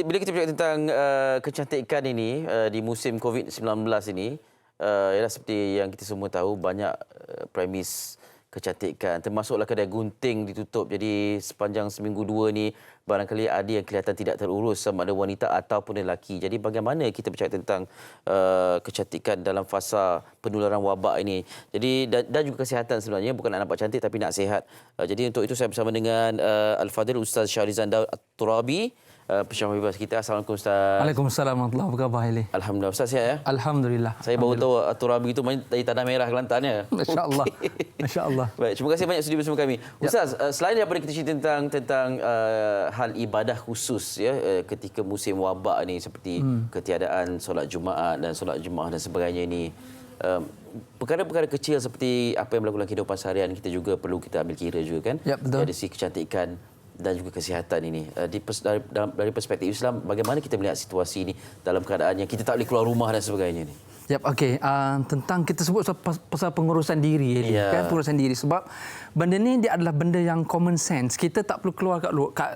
bila kita bercakap tentang kecantikan ini di musim COVID-19 ini, ialah seperti yang kita semua tahu, banyak premis kecantikan, termasuklah kedai gunting ditutup. Jadi sepanjang seminggu dua ni barangkali ada yang kelihatan tidak terurus, sama ada wanita ataupun lelaki. Jadi bagaimana kita bercakap tentang kecantikan dalam fasa penularan wabak ini. Jadi dan juga kesihatan sebenarnya, bukan nak nampak cantik tapi nak sihat. Jadi untuk itu saya bersama dengan Al-Fadhil Ustaz Shahrizan Daud At-Turabi, pensyarah bebas kita. Assalamualaikum Ustaz. Waalaikumsalam warahmatullahi wabarakatuh. Alhamdulillah. Ustaz sihat ya? Alhamdulillah. Saya baru tahu At-Turabi itu dari Tanah Merah, Kelantan ya. Masya-Allah. Masya-Allah. Baik, terima kasih banyak sudi bersama kami. Ustaz, selain daripada kita cerita tentang hal ibadah khusus ya ketika musim wabak ni, seperti ketiadaan solat Jumaat dan solat Jumaah dan sebagainya ini, perkara-perkara kecil seperti apa yang berlaku dalam kehidupan seharian kita juga perlu kita ambil kira juga kan. Ya, betul. Dari sisi kecantikan dan juga kesihatan ini. Dari perspektif Islam, bagaimana kita melihat situasi ini dalam keadaan yang kita tak boleh keluar rumah dan sebagainya ni? Yap, okey. Tentang kita sebut pasal pengurusan diri ni, kan, pengurusan diri, sebab benda ni dia adalah benda yang common sense. Kita tak perlu keluar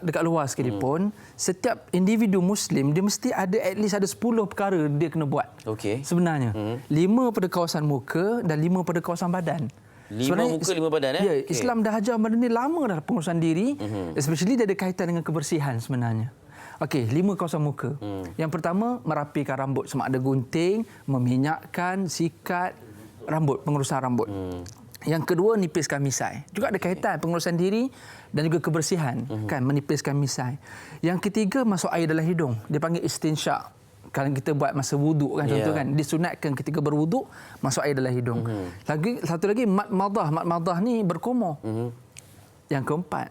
dekat luar sekalipun. Setiap individu Muslim dia mesti ada at least ada 10 perkara dia kena buat. Okey. Sebenarnya 5 pada kawasan muka dan 5 pada kawasan badan. 5 muka, 5 badan ya? Okay. Islam dah ajar benda ni lama dah, pengurusan diri. Especially dia ada kaitan dengan kebersihan sebenarnya. Okey, 5 kawasan muka. Yang pertama, merapikan rambut. Sama ada gunting, meminyakkan, sikat rambut, pengurusan rambut. Yang kedua, nipiskan misai. Juga ada kaitan pengurusan diri dan juga kebersihan, kan, menipiskan misai. Yang ketiga, masuk air dalam hidung. Dia panggil istinsyak. Kalau kita buat masa wuduk kan, contoh kan, disunatkan ketika berwuduk masuk air dalam hidung. Satu lagi, matmadah ni berkumur. Yang keempat,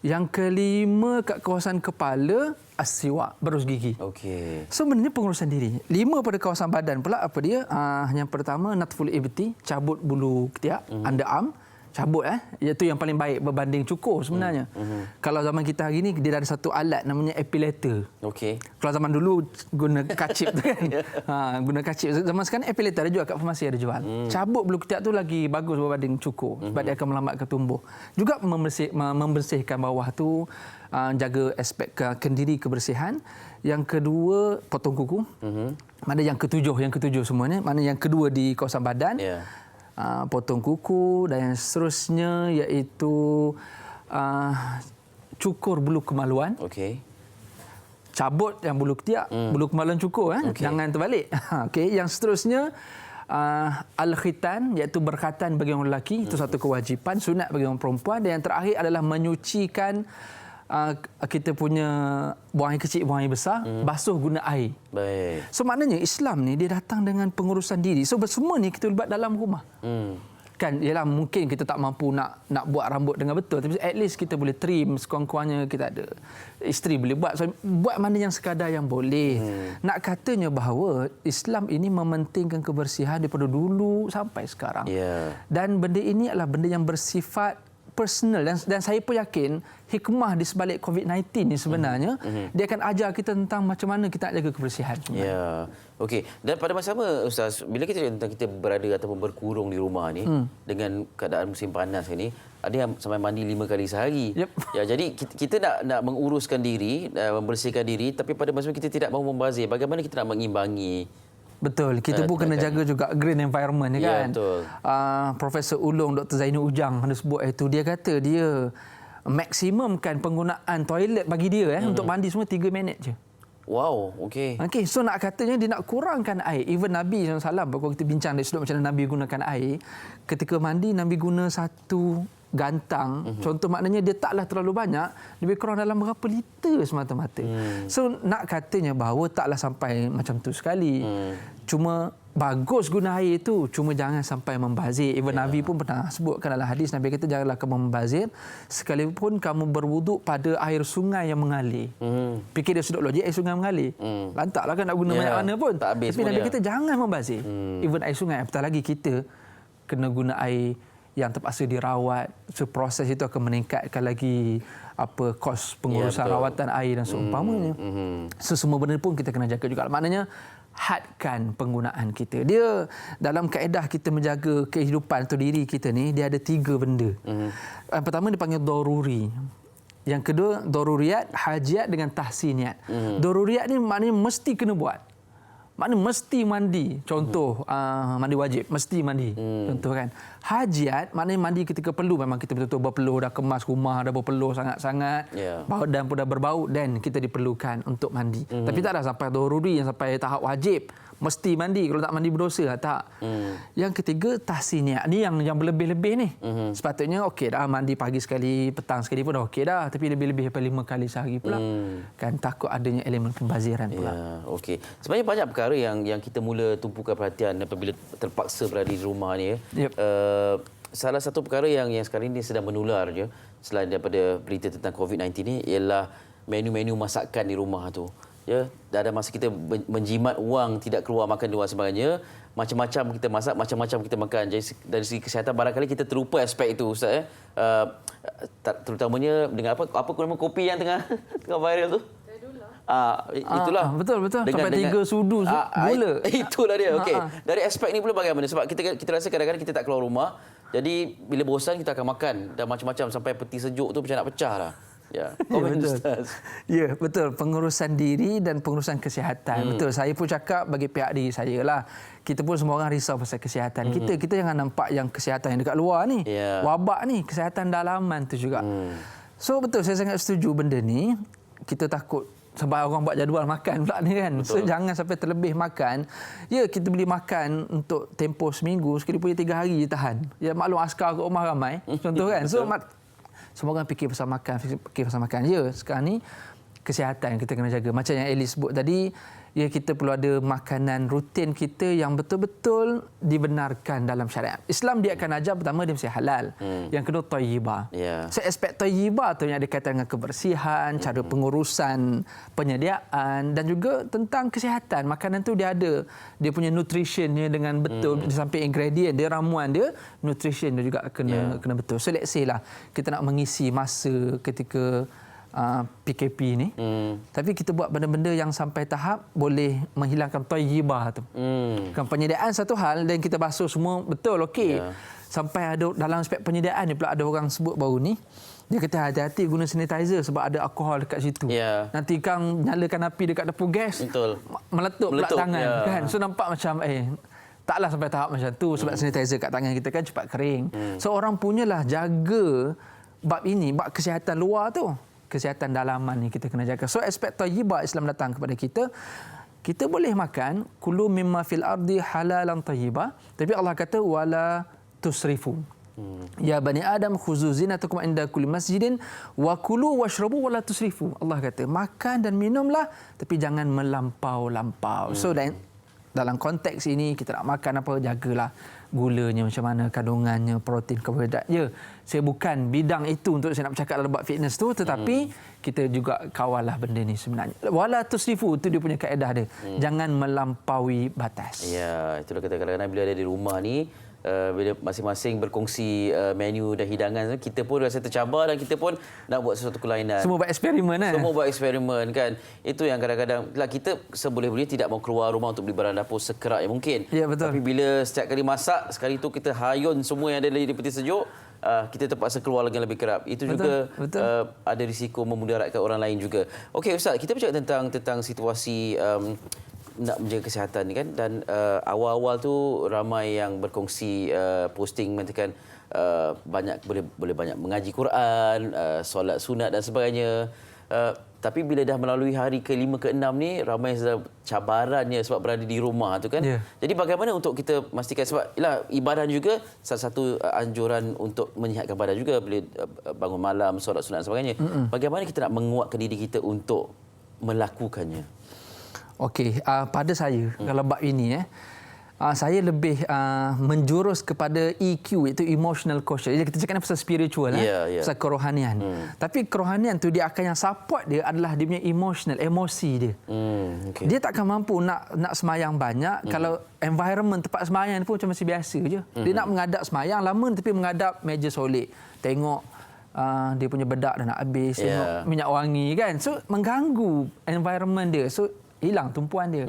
yang kelima kat kawasan kepala, as-siwak, berus gigi. Okey. So benda ni pengurusan diri. 5 pada kawasan badan pula apa dia? Yang pertama, natful ibti, cabut bulu ketiak, underarm. Cabut iaitu yang paling baik berbanding cukur sebenarnya. Kalau zaman kita hari ni dia ada satu alat namanya epilator. Okey. Kalau zaman dulu guna kacip tu kan. Guna kacip. Zaman sekarang epilator ada jual kat farmasi, ada jual. Cabut bulu ketiak tu lagi bagus berbanding cukur sebab dia akan melambatkan tumbuh. Juga membersihkan bawah tu, jaga aspek kendiri kebersihan. Yang kedua, potong kuku. Mana yang ketujuh semuanya. Mana yang kedua di kawasan badan. Potong kuku, dan yang seterusnya iaitu cukur bulu kemaluan. Okey. Cabut yang bulu ketiak, bulu kemaluan cukur, jangan terbalik. Okey, yang seterusnya al-khitan, iaitu berkhatan bagi orang lelaki, itu satu kewajipan, sunat bagi orang perempuan. Dan yang terakhir adalah menyucikan kita punya buang air kecil, buang air besar, basuh guna air. Baik. So maknanya Islam ni dia datang dengan pengurusan diri. So semua ni kita buat dalam rumah. Kan, ialah mungkin kita tak mampu nak buat rambut dengan betul, tapi at least kita boleh trim sekurang-kurangnya, kita ada isteri boleh buat. So, buat mana yang sekadar yang boleh. Nak katanya bahawa Islam ini mementingkan kebersihan daripada dulu sampai sekarang. Dan benda ini adalah benda yang bersifat personal, dan saya pun yakin hikmah di sebalik COVID-19 ni sebenarnya dia akan ajar kita tentang macam mana kita nak jaga kebersihan. Ya. Okey. Dan pada masa sama Ustaz, bila kita tentang kita berada ataupun berkurung di rumah ni dengan keadaan musim panas ini, ada yang sampai mandi 5 kali sehari. Ya, jadi kita nak menguruskan diri, membersihkan diri, tapi pada masa kita tidak mahu membazir. Bagaimana kita nak mengimbangi? Betul, kita pun kena jaga juga green environment ni kan. Betul. Profesor Ulung Dr. Zainul Ujang ada sebut itu, dia kata dia maksimumkan penggunaan toilet bagi dia untuk mandi semua 3 minit je. Wow, okey. Okey, so nak katanya dia nak kurangkan air. Even Nabi SAW, kalau kita bincang dari sudut macam mana Nabi gunakan air, ketika mandi Nabi guna satu gantang. Contoh maknanya dia taklah terlalu banyak, lebih kurang dalam berapa liter semata-mata. So nak katanya bahawa taklah sampai macam tu sekali. Cuma bagus guna air itu, cuma jangan sampai membazir. Even Nabi pun pernah sebutkan dalam hadis, Nabi kata janganlah kamu membazir sekalipun kamu berwuduk pada air sungai yang mengalir. Fikir dari sudut logik, air sungai mengalir. Lantaklah kan nak guna banyak mana pun. Tapi Nabi kata jangan membazir. Even air sungai, apatah lagi kita kena guna air yang terpaksa dirawat. So proses itu akan meningkatkan lagi kos pengurusan rawatan air dan seumpamanya. So semua benda pun kita kena jaga juga. Maknanya hadkan penggunaan kita. Dia dalam kaedah kita menjaga kehidupan atau diri kita ni, dia ada 3 benda. Yang pertama dipanggil daruri. Yang kedua, daruriyat, hajiat dengan tahsiniat. Daruriyat ni maknanya mesti kena buat. Maknanya mesti mandi. Contoh, mandi wajib, mesti mandi. Contoh kan. Hajiat, maknanya mandi ketika perlu. Memang kita betul-betul berpeluh, dah kemas rumah, dah berpeluh sangat-sangat. Badan pun dah berbau dan kita diperlukan untuk mandi. Tapi taklah sampai daruri, yang sampai tahap wajib. Mesti mandi. Kalau tak mandi berdosa, tak. Yang ketiga, tahsiniat. Ni yang berlebih-lebih ni. Sepatutnya okey dah mandi pagi sekali, petang sekali pun dah okey dah. Tapi lebih-lebih daripada 5 kali sehari pula. Kan takut adanya elemen pembaziran pula. Ya, okey. Sebenarnya banyak perkara yang kita mula tumpukan perhatian apabila terpaksa berada di rumah ni. Yep. Salah satu perkara yang sekarang ini sedang menular je selain daripada berita tentang COVID-19 ni ialah menu-menu masakan di rumah tu. Ya, dah ada masa kita menjimat wang tidak keluar makan di luar sebagainya, macam-macam kita masak, macam-macam kita makan. Jadi dari segi kesihatan barangkali kita terlupa aspek itu, Ustaz, ya. Terutamanya dengan apa nama kopi yang tengah viral tu? Itulah. Betul. Sampai 3 sudu gula. Itulah dia. Okey. Dari aspek ni pula bagaimana? Sebab kita rasa kadang-kadang kita tak keluar rumah. Jadi bila bosan kita akan makan dan macam-macam sampai peti sejuk tu macam nak pecah dah. Ya, betul. Ya, betul. Pengurusan diri dan pengurusan kesihatan. Betul. Saya pun cakap bagi pihak diri saya lah. Kita pun semua orang risau pasal kesihatan. Kita jangan nampak yang kesihatan yang dekat luar ni. Wabak ni, kesihatan dalaman tu juga. So betul, saya sangat setuju benda ni. Kita takut sebab orang buat jadual makan pula ni kan. Betul. So jangan sampai terlebih makan. Ya, kita beli makan untuk tempoh seminggu, sekali punya 3 hari je tahan. Ya, maklum askar kat rumah ramai. Contoh kan. So semua orang fikir pasal makan. Ya, sekarang ni kesihatan kita kena jaga. Macam yang Ellie sebut tadi, ya, kita perlu ada makanan rutin kita yang betul-betul dibenarkan dalam syariat. Islam dia akan ajar pertama dia mesti halal. Yang kedua thayyibah. So aspek thayyibah tu yang ada kaitan dengan kebersihan, cara pengurusan, penyediaan dan juga tentang kesihatan. Makanan tu dia ada dia punya nutritionnya dengan betul, di samping ingredient dia, ramuan dia, nutrition dia juga kena betul. So let's say lah kita nak mengisi masa ketika PKP ni, tapi kita buat benda-benda yang sampai tahap boleh menghilangkan thayyibah tu. Kan penyediaan satu hal dan kita basuh semua betul, okey. Sampai ada dalam aspek penyediaan ni pula ada orang sebut baru ni, dia kata hati-hati guna sanitizer sebab ada alkohol dekat situ. Nanti kang nyalakan api dekat dapur gas, meletup pula tangan kan. So nampak macam taklah sampai tahap macam tu sebab sanitizer kat tangan kita kan cepat kering. So orang punyalah jaga bab ini, bab kesihatan luar tu. Kesihatan dalaman ni kita kena jaga. So aspek thayyibah Islam datang kepada kita. Kita boleh makan kulu mimma fil ardi halalan thayyibah, tapi Allah kata wala tusrifu. Ya bani Adam khuzu zinatakum inda kulli masjidin wa kulu washrabu wala tusrifu. Allah kata makan dan minumlah tapi jangan melampau-lampau. So dalam konteks ini kita nak makan apa, jagalah gulanya macam mana, kandungannya, protein, karbohidrat. Ya, saya bukan bidang itu untuk saya nak bercakap dalam bab fitness tu, tetapi kita juga kawallah benda ni sebenarnya. Wala tusrifu tu dia punya kaedah dia. Jangan melampaui batas. Ya, itulah kata kadang-kadang bila ada di rumah ni, bila masing-masing berkongsi menu dan hidangan, kita pun rasa tercabar dan kita pun nak buat sesuatu kelainan. Semua buat eksperimen kan? Semua buat eksperimen kan. Itu yang kadang-kadang kita seboleh-boleh tidak mau keluar rumah untuk beli barang dapur sekerat yang mungkin. Ya, betul. Tapi bila setiap kali masak, sekali tu kita hayun semua yang ada di peti sejuk, kita terpaksa keluar lagi lebih kerap. Itu betul, juga ada risiko memudaratkan orang lain juga. Okey Ustaz, kita bercakap tentang situasi nak menjaga kesihatan ni kan, dan awal-awal tu ramai yang berkongsi posting mengatakan banyak boleh banyak mengaji Quran, solat sunat dan sebagainya. Tapi bila dah melalui hari ke-5 ke-6 ni, ramai sedang cabarannya sebab berada di rumah tu kan. Jadi bagaimana untuk kita memastikan, sebab ibadah juga salah satu anjuran untuk menyihatkan badan juga bila bangun malam, solat sunat dan sebagainya. Bagaimana kita nak menguatkan diri kita untuk melakukannya? Okey, pada saya kalau bab ini saya lebih menjurus kepada EQ, iaitu emotional quotient. Jadi kita cakap pasal spiritual pasal kerohanian. Tapi kerohanian tu dia akan yang support dia adalah dia punya emotional, emosi dia. Dia takkan mampu nak semayang banyak kalau environment tempat semayang pun macam masih biasa je. Dia nak menghadap semayang lama tapi menghadap meja solid. Tengok dia punya bedak dah nak habis, tengok minyak wangi kan. So mengganggu environment dia. So hilang tumpuan dia.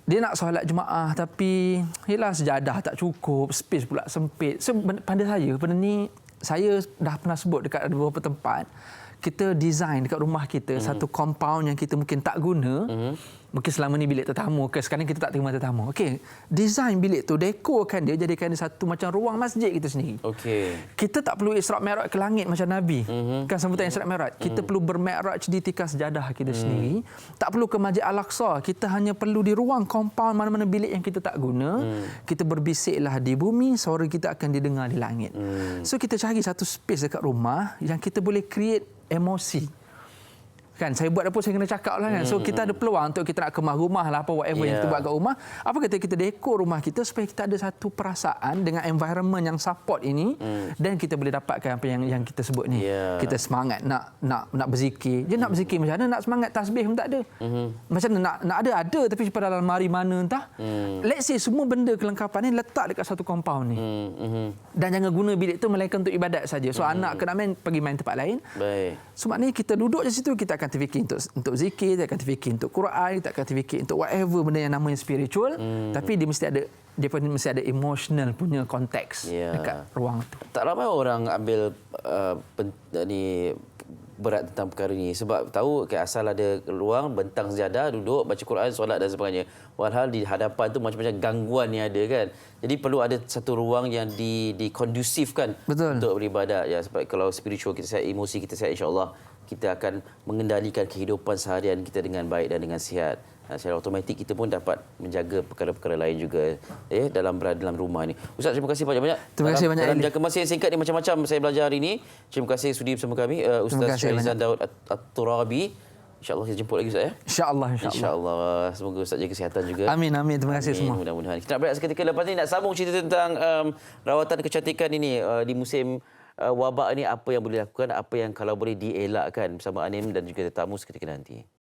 Dia nak solat jemaah tapi sejadah tak cukup, space pula sempit. So pada saya benda ni saya dah pernah sebut dekat beberapa tempat, kita design dekat rumah kita satu compound yang kita mungkin tak guna. Mungkin selama ni bilik tetamu, sekarang kita tak terima tetamu. Okey, design bilik tu, dekorkan dia, jadikan dia satu macam ruang masjid kita sendiri. Okey. Kita tak perlu Isra' Mi'raj ke langit macam Nabi. Kan sambutan Isra' Mi'raj. Kita perlu bermi'raj di tikar sejadah kita sendiri. Tak perlu ke Masjid Al-Aqsa. Kita hanya perlu di ruang compound mana-mana bilik yang kita tak guna. Kita berbisiklah di bumi, suara kita akan didengar di langit. So kita cari satu space dekat rumah yang kita boleh create emosi. Kan saya buat apa saya kena cakap lah kan. So kita ada peluang untuk kita nak kemas rumah lah apa whatever yang kita buat kat rumah. Apa kata kita dekor rumah kita supaya kita ada satu perasaan dengan environment yang support ini dan kita boleh dapatkan apa yang kita sebut ni. Kita semangat nak berzikir. Dia nak berzikir macam mana, nak semangat tasbih pun tak ada. Macam mana nak ada tapi pada dalam lemari mana entah. Let's say semua benda kelengkapan ni letak dekat satu compound ni. Dan jangan guna bilik tu melainkan untuk ibadat saja. So anak kena main pergi main tempat lain. Baik. So maknanya kita duduk di situ, kita akan terfikir untuk zikir, kita akan terfikir untuk Quran, kita akan terfikir untuk whatever benda yang namanya spiritual, tapi dia mesti ada emotional punya konteks dekat ruang tu. Tak ramai orang ambil ni berat tentang perkara ni sebab tahu asal ada ruang bentang sejadah, duduk baca Quran, solat dan sebagainya. Walhal di hadapan tu macam-macam gangguan yang ada kan. Jadi perlu ada satu ruang yang dikondusifkan untuk beribadat ya, sebab kalau spiritual kita sihat, emosi kita sihat, insya-Allah kita akan mengendalikan kehidupan seharian kita dengan baik dan dengan sihat. Secara automatik kita pun dapat menjaga perkara-perkara lain juga dalam berada dalam rumah ni. Ustaz, terima kasih banyak-banyak. Terima kasih banyak. Dalam jangka masa yang singkat ni macam-macam saya belajar hari ini. Terima kasih sudi bersama kami Ustaz Syarizan Daud At-Turabi. InsyaAllah kita jemput lagi Ustaz ya. InsyaAllah. InsyaAllah. Semoga Ustaz jaga kesihatan juga. Amin. Terima kasih semua. Mudah-mudahan. Kita nak berehat seketika, lepas ni nak sambung cerita tentang rawatan kecantikan ini di musim wabak ini, apa yang boleh dilakukan, apa yang kalau boleh dielakkan bersama Anim dan juga tetamu seketika nanti.